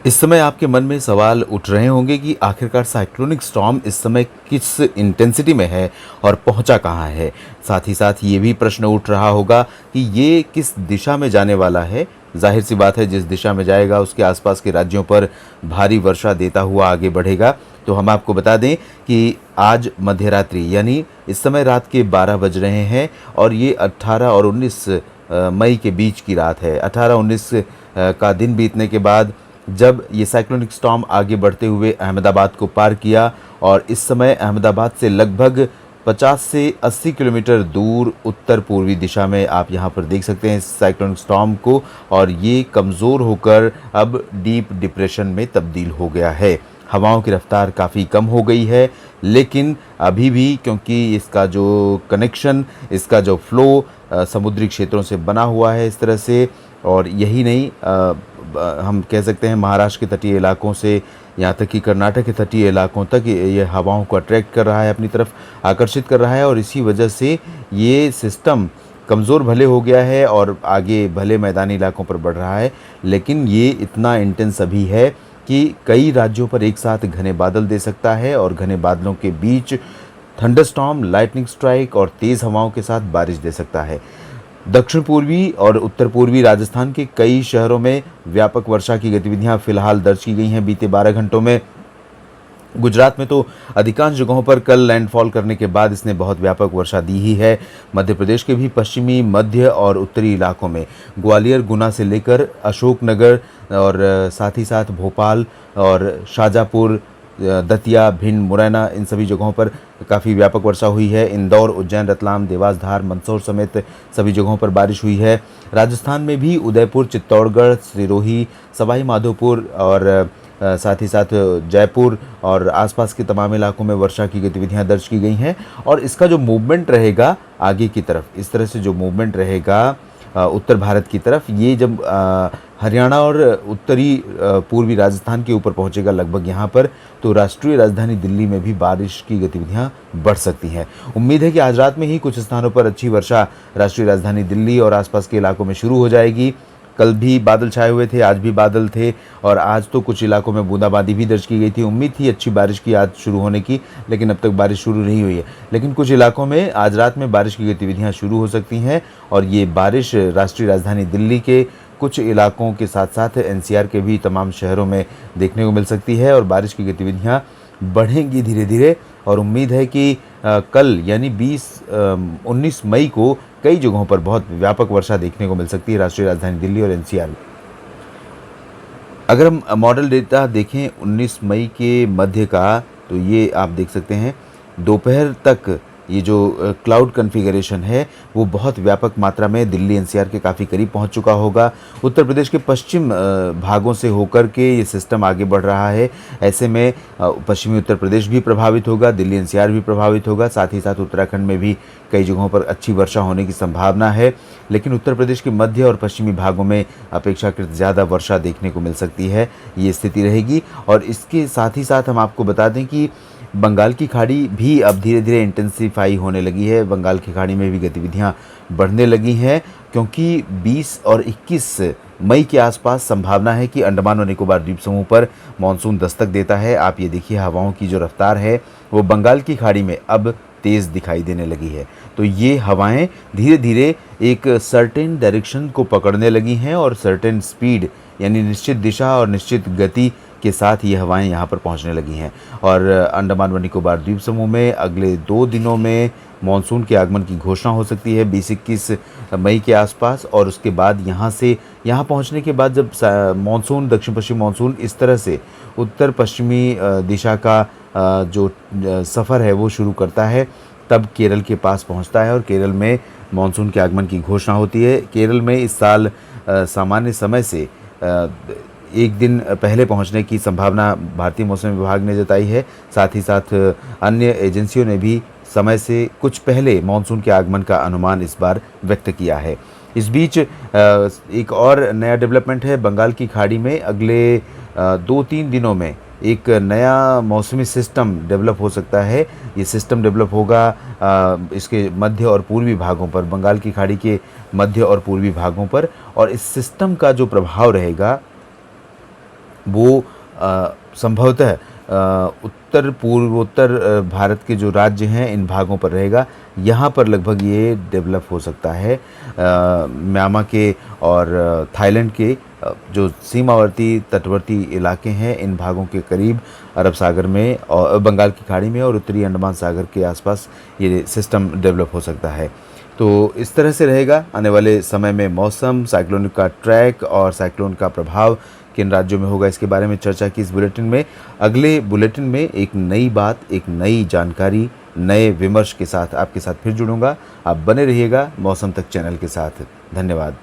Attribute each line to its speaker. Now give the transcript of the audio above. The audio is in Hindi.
Speaker 1: इस समय आपके मन में सवाल उठ रहे होंगे कि आखिरकार साइक्लोनिक स्टॉर्म इस समय किस इंटेंसिटी में है और पहुंचा कहां है। साथ ही साथ ये भी प्रश्न उठ रहा होगा कि ये किस दिशा में जाने वाला है। जाहिर सी बात है, जिस दिशा में जाएगा उसके आसपास के राज्यों पर भारी वर्षा देता हुआ आगे बढ़ेगा। तो हम आपको बता दें कि आज मध्यरात्रि यानी इस समय रात के 12 बज रहे हैं और ये 18 और 19 मई के बीच की रात है। 18-19 का दिन बीतने के बाद जब ये साइक्लोनिक स्टॉर्म आगे बढ़ते हुए अहमदाबाद को पार किया और इस समय अहमदाबाद से लगभग 50 से 80 किलोमीटर दूर उत्तर पूर्वी दिशा में आप यहाँ पर देख सकते हैं इस साइक्लोनिक स्टॉर्म को, और ये कमज़ोर होकर अब डीप डिप्रेशन में तब्दील हो गया है। हवाओं की रफ्तार काफ़ी कम हो गई है, लेकिन अभी भी क्योंकि इसका जो कनेक्शन, इसका जो फ्लो समुद्री क्षेत्रों से बना हुआ है इस तरह से, और यही नहीं हम कह सकते हैं महाराष्ट्र के तटीय इलाकों से यहाँ तक कि कर्नाटक के तटीय इलाकों तक ये हवाओं को अट्रैक्ट कर रहा है, अपनी तरफ आकर्षित कर रहा है, और इसी वजह से ये सिस्टम कमज़ोर भले हो गया है और आगे भले मैदानी इलाकों पर बढ़ रहा है, लेकिन ये इतना इंटेंस अभी है कि कई राज्यों पर एक साथ घने बादल दे सकता है और घने बादलों के बीच थंडरस्टॉर्म, लाइटनिंग स्ट्राइक और तेज़ हवाओं के साथ बारिश दे सकता है। दक्षिण पूर्वी और उत्तर पूर्वी राजस्थान के कई शहरों में व्यापक वर्षा की गतिविधियां फिलहाल दर्ज की गई हैं बीते 12 घंटों में। गुजरात में तो अधिकांश जगहों पर कल लैंडफॉल करने के बाद इसने बहुत व्यापक वर्षा दी ही है। मध्य प्रदेश के भी पश्चिमी, मध्य और उत्तरी इलाकों में ग्वालियर, गुना से लेकर अशोकनगर और साथ ही साथ भोपाल और शाजापुर, दतिया, भिंड, मुरैना, इन सभी जगहों पर काफ़ी व्यापक वर्षा हुई है। इंदौर, उज्जैन, रतलाम, देवास, धार, मंदसौर समेत सभी जगहों पर बारिश हुई है। राजस्थान में भी उदयपुर, चित्तौड़गढ़, सिरोही, सवाई माधोपुर और साथ ही साथ जयपुर और आसपास के तमाम इलाकों में वर्षा की गतिविधियां दर्ज की गई हैं। और इसका जो मूवमेंट रहेगा आगे की तरफ, इस तरह से जो मूवमेंट रहेगा उत्तर भारत की तरफ, ये जब हरियाणा और उत्तरी पूर्वी राजस्थान के ऊपर पहुंचेगा लगभग यहाँ पर, तो राष्ट्रीय राजधानी दिल्ली में भी बारिश की गतिविधियां बढ़ सकती हैं। उम्मीद है कि आज रात में ही कुछ स्थानों पर अच्छी वर्षा राष्ट्रीय राजधानी दिल्ली और आसपास के इलाकों में शुरू हो जाएगी। कल भी बादल छाए हुए थे, आज भी बादल थे और आज तो कुछ इलाकों में बूंदाबांदी भी दर्ज की गई थी। उम्मीद थी अच्छी बारिश की आज शुरू होने की, लेकिन अब तक बारिश शुरू नहीं हुई है। लेकिन कुछ इलाकों में आज रात में बारिश की गतिविधियां शुरू हो सकती हैं और ये बारिश राष्ट्रीय राजधानी दिल्ली के कुछ इलाकों के साथ साथ एनसीआर के भी तमाम शहरों में देखने को मिल सकती है और बारिश की गतिविधियां बढ़ेंगी धीरे धीरे। और उम्मीद है कि कल यानी 19 मई को कई जगहों पर बहुत व्यापक वर्षा देखने को मिल सकती है राष्ट्रीय राजधानी दिल्ली और एनसीआर में। अगर हम मॉडल डेटा देखें 19 मई के मध्य का, तो ये आप देख सकते हैं दोपहर तक ये जो क्लाउड कन्फिगरेशन है वो बहुत व्यापक मात्रा में दिल्ली एनसीआर के काफ़ी करीब पहुंच चुका होगा। उत्तर प्रदेश के पश्चिम भागों से होकर के ये सिस्टम आगे बढ़ रहा है। ऐसे में पश्चिमी उत्तर प्रदेश भी प्रभावित होगा, दिल्ली एनसीआर भी प्रभावित होगा, साथ ही साथ उत्तराखंड में भी कई जगहों पर अच्छी वर्षा होने की संभावना है। लेकिन उत्तर प्रदेश के मध्य और पश्चिमी भागों में अपेक्षाकृत ज़्यादा वर्षा देखने को मिल सकती है, ये स्थिति रहेगी। और इसके साथ ही साथ हम आपको बता दें कि बंगाल की खाड़ी भी अब धीरे धीरे इंटेंसिफाई होने लगी है। बंगाल की खाड़ी में भी गतिविधियां बढ़ने लगी हैं, क्योंकि 20 और 21 मई के आसपास संभावना है कि अंडमान और निकोबार द्वीप समूह पर मानसून दस्तक देता है। आप ये देखिए, हवाओं की जो रफ्तार है वो बंगाल की खाड़ी में अब तेज़ दिखाई देने लगी है। तो ये हवाएं धीरे धीरे एक सर्टेन डायरेक्शन को पकड़ने लगी हैं और सर्टेन स्पीड यानी निश्चित दिशा और निश्चित गति के साथ ये हवाएं यहाँ पर पहुँचने लगी हैं। और अंडमान व निकोबार द्वीप समूह में अगले 2 दिनों में मानसून के आगमन की घोषणा हो सकती है 20-21 मई के आसपास। और उसके बाद यहाँ पहुँचने के बाद जब मानसून, दक्षिण पश्चिम मानसून इस तरह से उत्तर पश्चिमी दिशा का जो सफ़र है वो शुरू करता है, तब केरल के पास पहुंचता है और केरल में मानसून के आगमन की घोषणा होती है। केरल में इस साल सामान्य समय से एक दिन पहले पहुंचने की संभावना भारतीय मौसम विभाग ने जताई है। साथ ही साथ अन्य एजेंसियों ने भी समय से कुछ पहले मानसून के आगमन का अनुमान इस बार व्यक्त किया है। इस बीच एक और नया डेवलपमेंट है बंगाल की खाड़ी में। अगले 2-3 दिनों में एक नया मौसमी सिस्टम डेवलप हो सकता है। ये सिस्टम डेवलप होगा इसके मध्य और पूर्वी भागों पर, बंगाल की खाड़ी के मध्य और पूर्वी भागों पर। और इस सिस्टम का जो प्रभाव रहेगा वो संभवतः उत्तर पूर्वोत्तर भारत के जो राज्य हैं इन भागों पर रहेगा। यहाँ पर लगभग ये डेवलप हो सकता है। म्यांमार के और थाईलैंड के जो सीमावर्ती तटवर्ती इलाके हैं इन भागों के करीब अरब सागर में और बंगाल की खाड़ी में और उत्तरी अंडमान सागर के आसपास ये सिस्टम डेवलप हो सकता है। तो इस तरह से रहेगा आने वाले समय में मौसम, साइक्लोन का ट्रैक और साइक्लोन का प्रभाव किन राज्यों में होगा, इसके बारे में चर्चा की इस बुलेटिन में। अगले बुलेटिन में एक नई बात, एक नई जानकारी, नए विमर्श के साथ आपके साथ फिर जुड़ूंगा। आप बने रहिएगा मौसम तक चैनल के साथ। धन्यवाद।